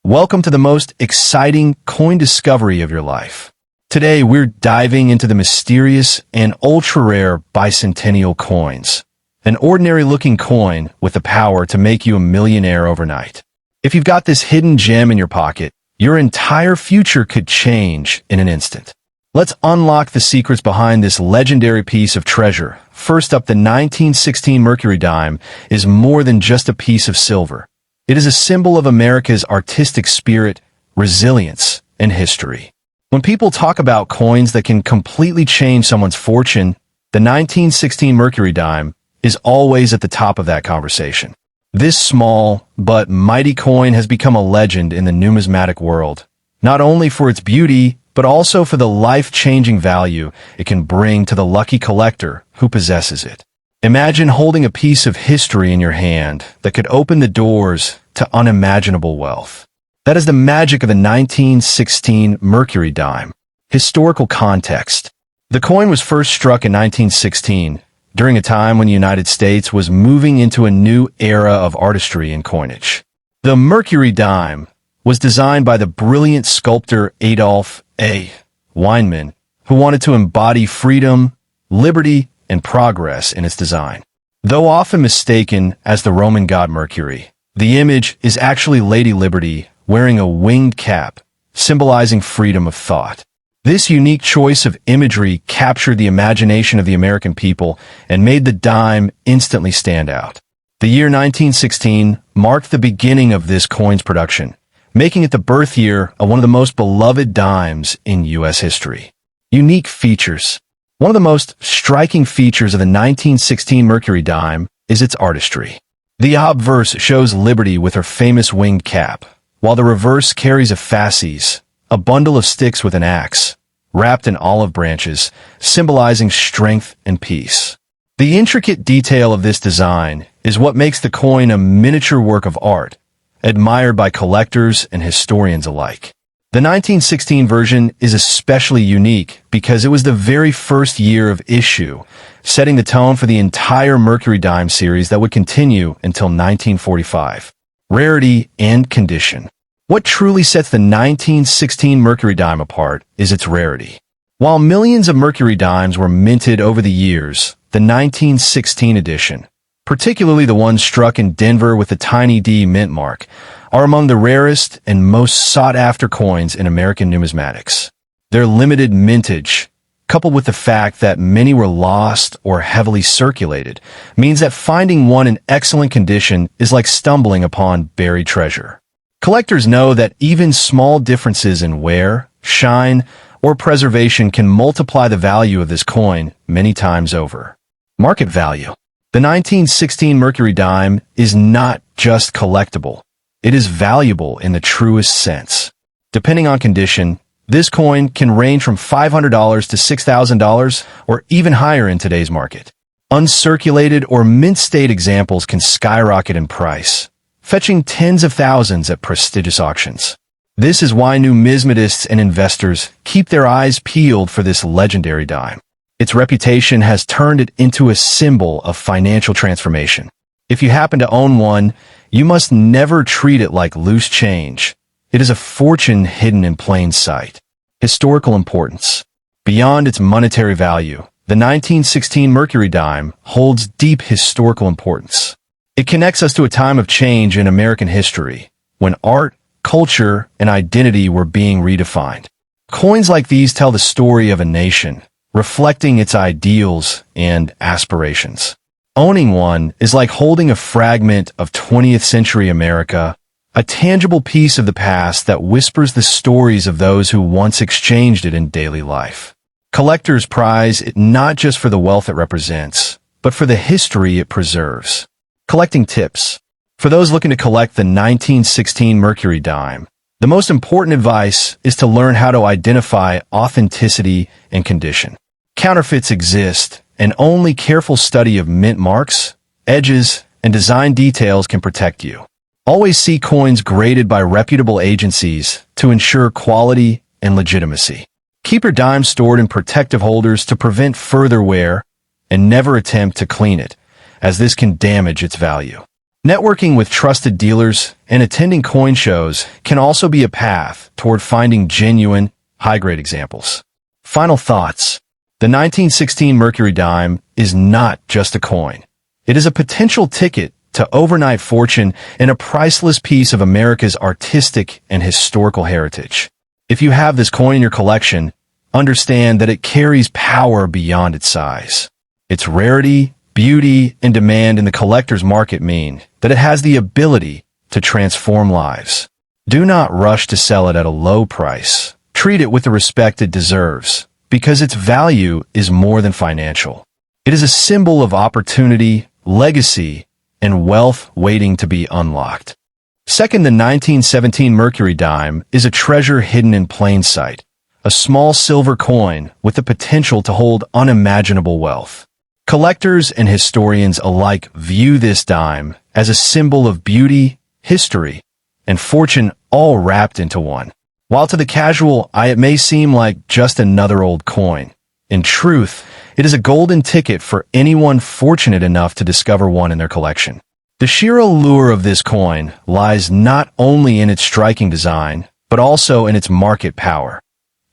Welcome to the most exciting coin discovery of your life. Today, we're diving into the mysterious and ultra-rare bicentennial coins, an ordinary-looking coin with the power to make you a millionaire overnight. If you've got this hidden gem in your pocket, your entire future could change in an instant. Let's unlock the secrets behind this legendary piece of treasure. First up, the 1916 Mercury dime is more than just a piece of silver. It is a symbol of America's artistic spirit, resilience, and history. When people talk about coins that can completely change someone's fortune, the 1916 Mercury dime is always at the top of that conversation. This small but mighty coin has become a legend in the numismatic world, not only for its beauty, but also for the life-changing value it can bring to the lucky collector who possesses it. Imagine holding a piece of history in your hand that could open the doors to unimaginable wealth. That is the magic of the 1916 Mercury dime. Historical context. The coin was first struck in 1916, during a time when the United States was moving into a new era of artistry and coinage. The Mercury dime was designed by the brilliant sculptor Adolf A. Weinman, who wanted to embody freedom, liberty, and progress in its design. Though often mistaken as the Roman god Mercury, the image is actually Lady Liberty wearing a winged cap, symbolizing freedom of thought. This unique choice of imagery captured the imagination of the American people and made the dime instantly stand out. The year 1916 marked the beginning of this coin's production, making it the birth year of one of the most beloved dimes in U.S. history. Unique features. One of the most striking features of the 1916 Mercury dime is its artistry. The obverse shows Liberty with her famous winged cap, while the reverse carries a fasces, a bundle of sticks with an axe, wrapped in olive branches, symbolizing strength and peace. The intricate detail of this design is what makes the coin a miniature work of art, admired by collectors and historians alike. The 1916 version is especially unique because it was the very first year of issue, setting the tone for the entire Mercury dime series that would continue until 1945. Rarity and condition. What truly sets the 1916 Mercury dime apart is its rarity. While millions of Mercury dimes were minted over the years, the 1916 edition, particularly the ones struck in Denver with the tiny D mint mark, are among the rarest and most sought-after coins in American numismatics. Their limited mintage, coupled with the fact that many were lost or heavily circulated, means that finding one in excellent condition is like stumbling upon buried treasure. Collectors know that even small differences in wear, shine, or preservation can multiply the value of this coin many times over. Market value. The 1916 Mercury dime is not just collectible. It is valuable in the truest sense. Depending on condition, this coin can range from $500 to $6,000 or even higher in today's market. Uncirculated or mint-state examples can skyrocket in price, fetching tens of thousands at prestigious auctions. This is why numismatists and investors keep their eyes peeled for this legendary dime. Its reputation has turned it into a symbol of financial transformation. If you happen to own one, you must never treat it like loose change. It is a fortune hidden in plain sight. Historical importance. Beyond its monetary value, the 1916 Mercury dime holds deep historical importance. It connects us to a time of change in American history, when art, culture, and identity were being redefined. Coins like these tell the story of a nation, reflecting its ideals and aspirations. Owning one is like holding a fragment of 20th century America, a tangible piece of the past that whispers the stories of those who once exchanged it in daily life. Collectors prize it not just for the wealth it represents, but for the history it preserves. Collecting tips. For those looking to collect the 1916 Mercury dime, the most important advice is to learn how to identify authenticity and condition. Counterfeits exist, and only careful study of mint marks, edges, and design details can protect you. Always see coins graded by reputable agencies to ensure quality and legitimacy. Keep your dime stored in protective holders to prevent further wear, and never attempt to clean it, as this can damage its value. Networking with trusted dealers and attending coin shows can also be a path toward finding genuine, high-grade examples. Final thoughts. The 1916 Mercury dime is not just a coin. It is a potential ticket to overnight fortune and a priceless piece of America's artistic and historical heritage. If you have this coin in your collection, understand that it carries power beyond its size. Its rarity, beauty, and demand in the collector's market mean that it has the ability to transform lives. Do not rush to sell it at a low price. Treat it with the respect it deserves, because its value is more than financial. It is a symbol of opportunity, legacy, and wealth waiting to be unlocked. Second, the 1917 Mercury dime is a treasure hidden in plain sight, a small silver coin with the potential to hold unimaginable wealth. Collectors and historians alike view this dime as a symbol of beauty, history, and fortune all wrapped into one. While to the casual eye it may seem like just another old coin, in truth, it is a golden ticket for anyone fortunate enough to discover one in their collection. The sheer allure of this coin lies not only in its striking design, but also in its market power.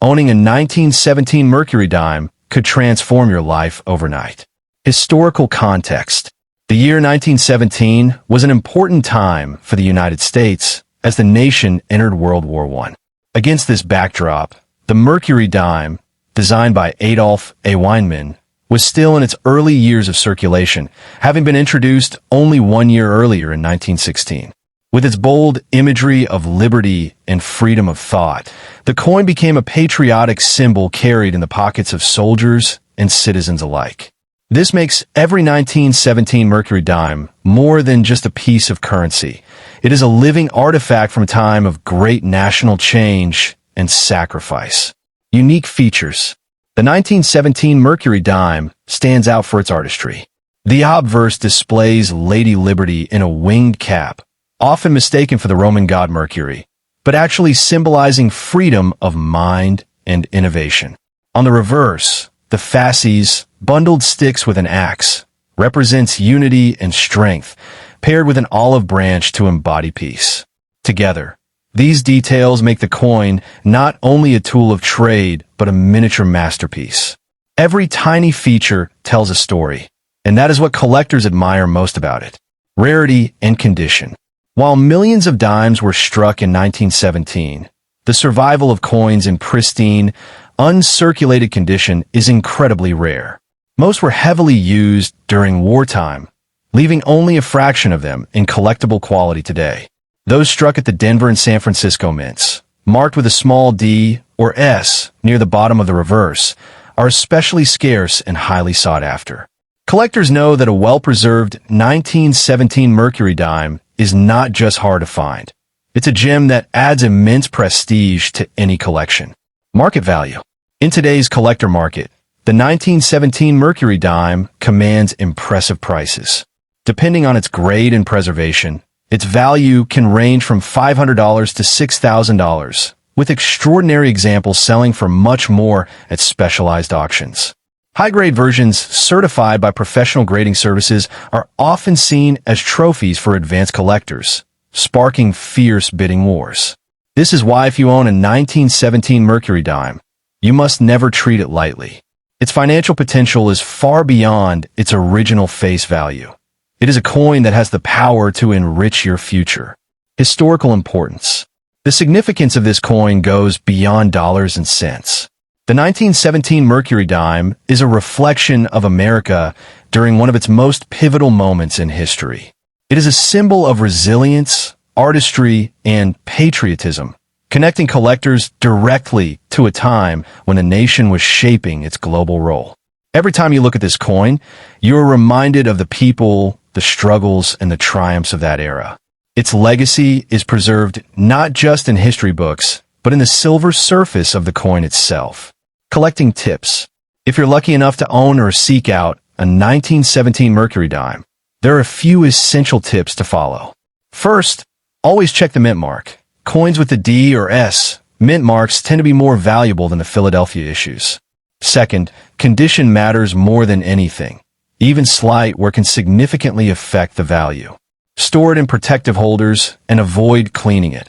Owning a 1917 Mercury dime could transform your life overnight. Historical context. The year 1917 was an important time for the United States as the nation entered World War I. Against this backdrop, the Mercury dime, designed by Adolf A. Weinman, was still in its early years of circulation, having been introduced only 1 year earlier in 1916. With its bold imagery of liberty and freedom of thought, the coin became a patriotic symbol carried in the pockets of soldiers and citizens alike. This makes every 1917 Mercury dime more than just a piece of currency. It is a living artifact from a time of great national change and sacrifice. Unique features. The 1917 Mercury dime stands out for its artistry. The obverse displays Lady Liberty in a winged cap, often mistaken for the Roman god Mercury, but actually symbolizing freedom of mind and innovation. On the reverse, the fasces, bundled sticks with an axe, represents unity and strength, paired with an olive branch to embody peace. Together, these details make the coin not only a tool of trade, but a miniature masterpiece. Every tiny feature tells a story, and that is what collectors admire most about it. Rarity and condition. While millions of dimes were struck in 1917, the survival of coins in pristine, uncirculated condition is incredibly rare. Most were heavily used during wartime, leaving only a fraction of them in collectible quality today. Those struck at the Denver and San Francisco mints, marked with a small D or S near the bottom of the reverse, are especially scarce and highly sought after. Collectors know that a well-preserved 1917 Mercury dime is not just hard to find. It's a gem that adds immense prestige to any collection. Market value. In today's collector market, the 1917 Mercury dime commands impressive prices. Depending on its grade and preservation, its value can range from $500 to $6,000, with extraordinary examples selling for much more at specialized auctions. High-grade versions certified by professional grading services are often seen as trophies for advanced collectors, sparking fierce bidding wars. This is why if you own a 1917 Mercury dime, you must never treat it lightly. Its financial potential is far beyond its original face value. It is a coin that has the power to enrich your future. Historical importance. The significance of this coin goes beyond dollars and cents. The 1917 Mercury dime is a reflection of America during one of its most pivotal moments in history. It is a symbol of resilience, artistry, and patriotism, connecting collectors directly to a time when the nation was shaping its global role. Every time you look at this coin, you are reminded of the people, the struggles, and the triumphs of that era. Its legacy is preserved not just in history books, but in the silver surface of the coin itself. Collecting tips. If you're lucky enough to own or seek out a 1917 Mercury dime, there are a few essential tips to follow. First, always check the mint mark. Coins with the D or S mint marks tend to be more valuable than the Philadelphia issues. Second, condition matters more than anything. Even slight wear can significantly affect the value. Store it in protective holders and avoid cleaning it,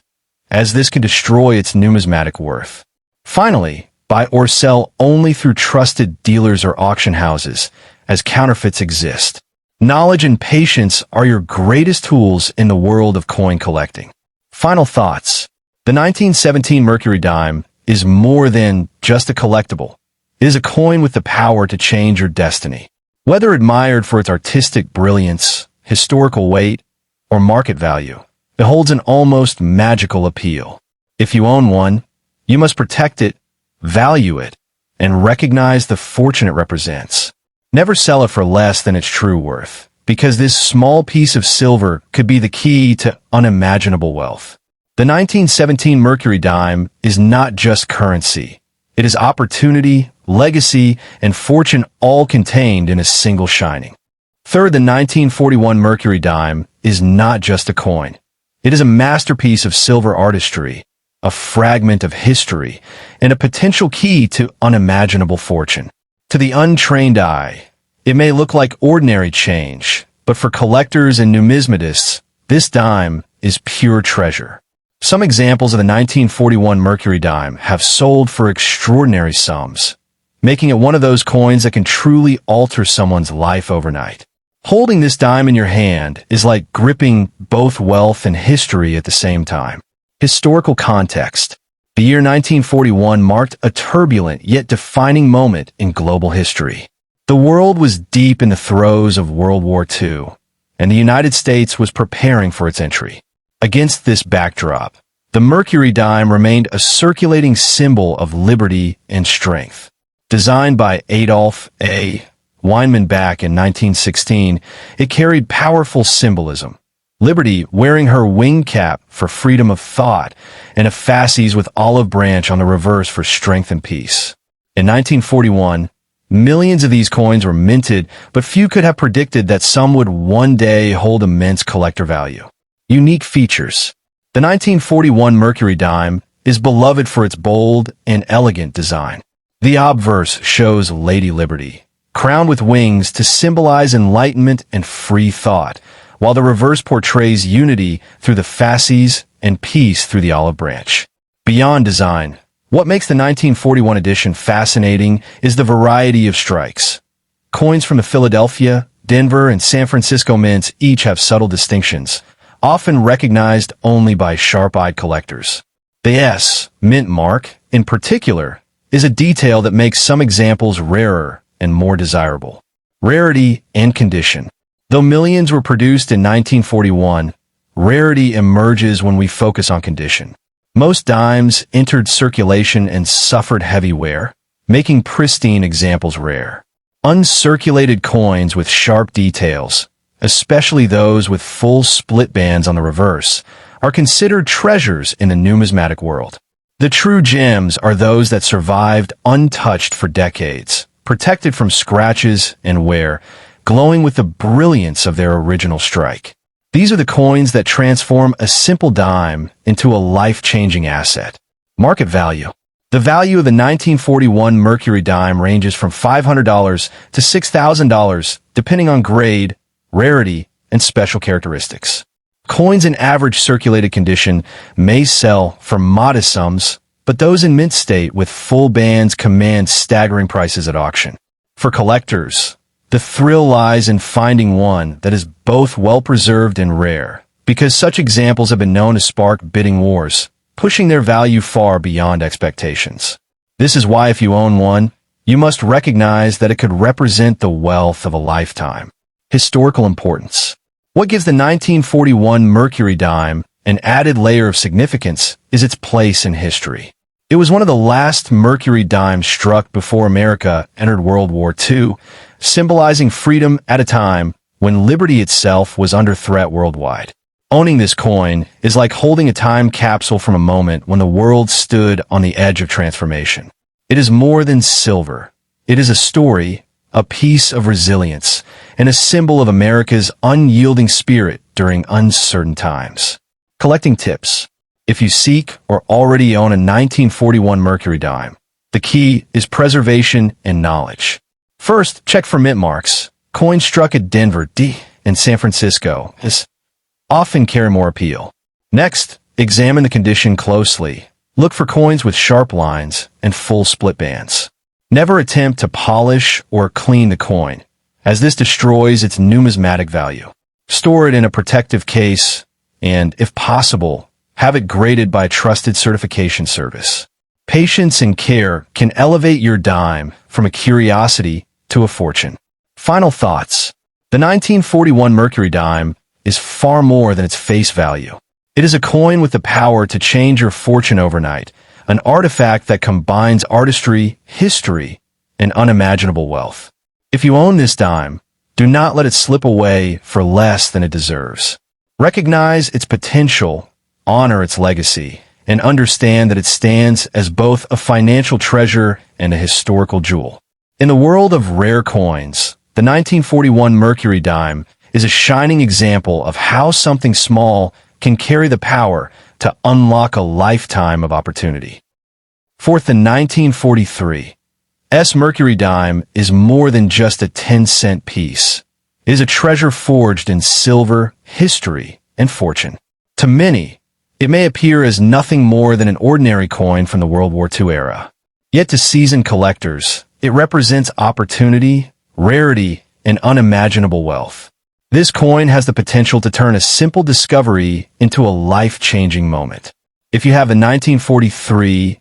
as this can destroy its numismatic worth. Finally, buy or sell only through trusted dealers or auction houses, as counterfeits exist. Knowledge and patience are your greatest tools in the world of coin collecting. Final thoughts. The 1917 Mercury dime is more than just a collectible. It is a coin with the power to change your destiny. Whether admired for its artistic brilliance, historical weight, or market value, it holds an almost magical appeal. If you own one, you must protect it, value it, and recognize the fortune it represents. Never sell it for less than its true worth, because this small piece of silver could be the key to unimaginable wealth. The 1917 Mercury dime is not just currency. It is opportunity, legacy, and fortune all contained in a single shining. Third, the 1941 Mercury dime is not just a coin. It is a masterpiece of silver artistry, a fragment of history, and a potential key to unimaginable fortune. To the untrained eye, it may look like ordinary change, but for collectors and numismatists, this dime is pure treasure. Some examples of the 1941 Mercury dime have sold for extraordinary sums, making it one of those coins that can truly alter someone's life overnight. Holding this dime in your hand is like gripping both wealth and history at the same time. Historical context. The year 1941 marked a turbulent yet defining moment in global history. The world was deep in the throes of World War II, and the United States was preparing for its entry. Against this backdrop, the Mercury dime remained a circulating symbol of liberty and strength. Designed by Adolf A. Weinman back in 1916, it carried powerful symbolism. Liberty wearing her wing cap for freedom of thought, and a fasces with olive branch on the reverse for strength and peace. In 1941, millions of these coins were minted, but few could have predicted that some would one day hold immense collector value. Unique features. The 1941 Mercury dime is beloved for its bold and elegant design. The obverse shows Lady Liberty, crowned with wings to symbolize enlightenment and free thought, while the reverse portrays unity through the fasces and peace through the olive branch. Beyond design, what makes the 1941 edition fascinating is the variety of strikes. Coins from the Philadelphia, Denver, and San Francisco mints each have subtle distinctions, often recognized only by sharp-eyed collectors. The S mint mark, in particular, is a detail that makes some examples rarer and more desirable. Rarity and condition. Though millions were produced in 1941, rarity emerges when we focus on condition. Most dimes entered circulation and suffered heavy wear, making pristine examples rare. Uncirculated coins with sharp details, especially those with full split bands on the reverse, are considered treasures in the numismatic world. The true gems are those that survived untouched for decades, protected from scratches and wear, glowing with the brilliance of their original strike. These are the coins that transform a simple dime into a life-changing asset. Market value. The value of the 1941 Mercury dime ranges from $500 to $6,000, depending on grade, rarity, and special characteristics. Coins in average circulated condition may sell for modest sums, but those in mint state with full bands command staggering prices at auction. For collectors, the thrill lies in finding one that is both well-preserved and rare, because such examples have been known to spark bidding wars, pushing their value far beyond expectations. This is why if you own one, you must recognize that it could represent the wealth of a lifetime. Historical importance. What gives the 1941 Mercury dime an added layer of significance is its place in history. It was one of the last Mercury dimes struck before America entered World War II, symbolizing freedom at a time when liberty itself was under threat worldwide. Owning this coin is like holding a time capsule from a moment when the world stood on the edge of transformation. It is more than silver. It is a story, a piece of resilience, and a symbol of America's unyielding spirit during uncertain times. Collecting tips. If you seek or already own a 1941 Mercury dime, the key is preservation and knowledge. First, check for mint marks. Coins struck at Denver, D, and San Francisco. often carry more appeal. Next, examine the condition closely. Look for coins with sharp lines and full split bands. Never attempt to polish or clean the coin, as this destroys its numismatic value. Store it in a protective case and, if possible, have it graded by a trusted certification service. Patience and care can elevate your dime from a curiosity to a fortune. Final thoughts. The 1941 Mercury dime is far more than its face value. It is a coin with the power to change your fortune overnight, an artifact that combines artistry, history, and unimaginable wealth. If you own this dime, do not let it slip away for less than it deserves. Recognize its potential, honor its legacy, and understand that it stands as both a financial treasure and a historical jewel. In the world of rare coins, the 1941 Mercury dime is a shining example of how something small can carry the power to unlock a lifetime of opportunity. Fourth, the 1943 Mercury dime is more than just a 10-cent piece. It is a treasure forged in silver, history, and fortune. To many, it may appear as nothing more than an ordinary coin from the World War II era. Yet to seasoned collectors, it represents opportunity, rarity, and unimaginable wealth. This coin has the potential to turn a simple discovery into a life-changing moment. If you have a 1943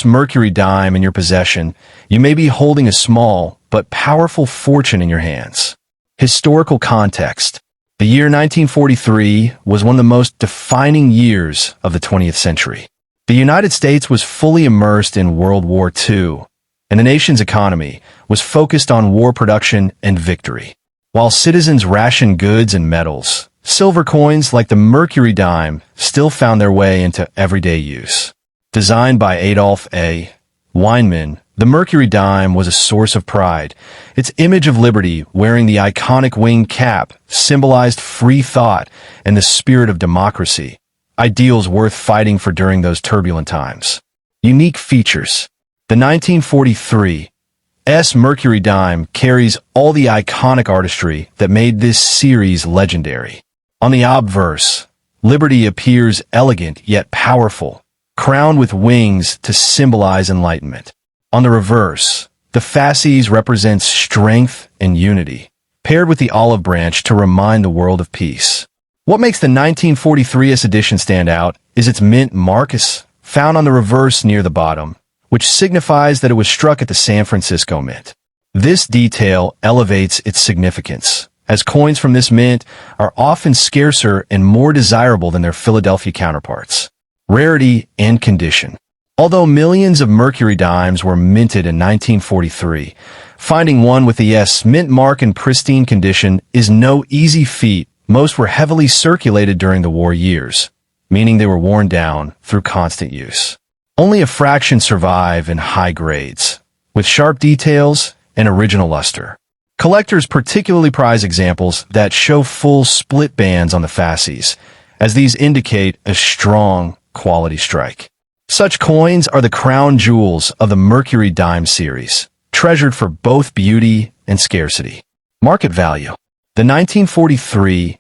Mercury dime in your possession, you may be holding a small but powerful fortune in your hands. Historical context. The year 1943 was one of the most defining years of the 20th century. The United States was fully immersed in World War II, and the nation's economy was focused on war production and victory. While citizens rationed goods and metals, silver coins like the Mercury dime still found their way into everyday use. Designed by Adolf A. Weinman, the Mercury dime was a source of pride. Its image of liberty, wearing the iconic winged cap, symbolized free thought and the spirit of democracy, ideals worth fighting for during those turbulent times. Unique features. The 1943 Mercury dime carries all the iconic artistry that made this series legendary. On the obverse, liberty appears elegant yet powerful, crowned with wings to symbolize enlightenment. On the reverse, the fasces represents strength and unity, paired with the olive branch to remind the world of peace. What makes the 1943 edition stand out is its mint mark found on the reverse near the bottom, which signifies that it was struck at the San Francisco Mint. This detail elevates its significance, as coins from this mint are often scarcer and more desirable than their Philadelphia counterparts. Rarity and condition. Although millions of Mercury dimes were minted in 1943, finding one with the mint mark in pristine condition is no easy feat. Most were heavily circulated during the war years, meaning they were worn down through constant use. Only a fraction survive in high grades, with sharp details and original luster. Collectors particularly prize examples that show full split bands on the fasces, as these indicate a strong quality strike. Such coins are the crown jewels of the Mercury dime series, treasured for both beauty and scarcity. Market value. The 1943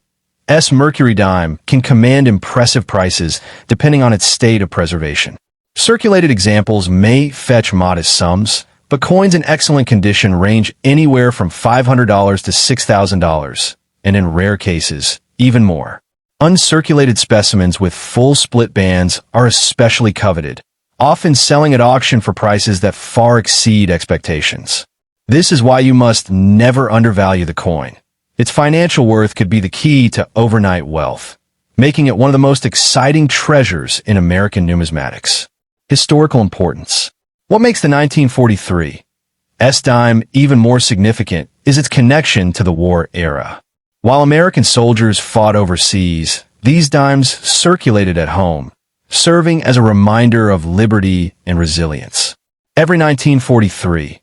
Mercury dime can command impressive prices depending on its state of preservation. Circulated examples may fetch modest sums, but coins in excellent condition range anywhere from $500 to $6,000, and in rare cases, even more. Uncirculated specimens with full split bands are especially coveted, often selling at auction for prices that far exceed expectations. This is why you must never undervalue the coin. Its financial worth could be the key to overnight wealth, making it one of the most exciting treasures in American numismatics. Historical importance. What makes the 1943 dime even more significant is its connection to the war era. While American soldiers fought overseas, these dimes circulated at home, serving as a reminder of liberty and resilience. Every 1943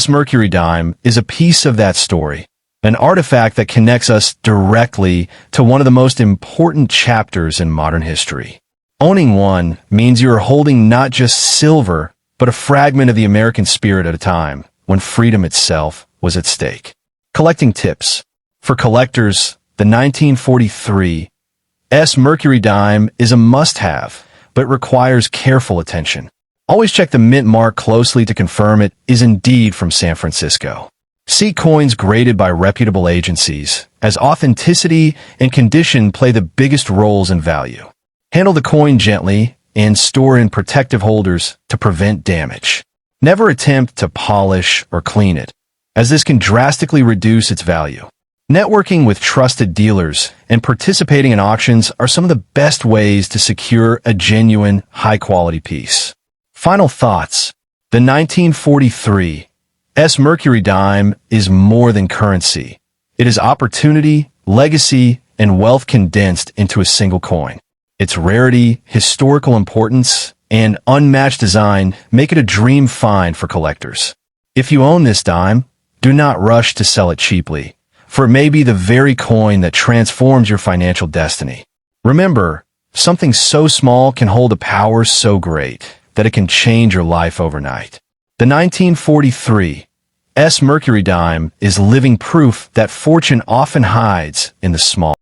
Mercury dime is a piece of that story, an artifact that connects us directly to one of the most important chapters in modern history. Owning one means you are holding not just silver, but a fragment of the American spirit at a time when freedom itself was at stake. Collecting tips. For collectors, the 1943 S Mercury dime is a must-have, but requires careful attention. Always check the mint mark closely to confirm it is indeed from San Francisco. See coins graded by reputable agencies, as authenticity and condition play the biggest roles in value. Handle the coin gently and store in protective holders to prevent damage. Never attempt to polish or clean it, as this can drastically reduce its value. Networking with trusted dealers and participating in auctions are some of the best ways to secure a genuine, high-quality piece. Final thoughts. The 1943 S Mercury dime is more than currency. It is opportunity, legacy, and wealth condensed into a single coin. Its rarity, historical importance, and unmatched design make it a dream find for collectors. If you own this dime, do not rush to sell it cheaply, for it may be the very coin that transforms your financial destiny. Remember, something so small can hold a power so great that it can change your life overnight. The 1943 S Mercury dime is living proof that fortune often hides in the small.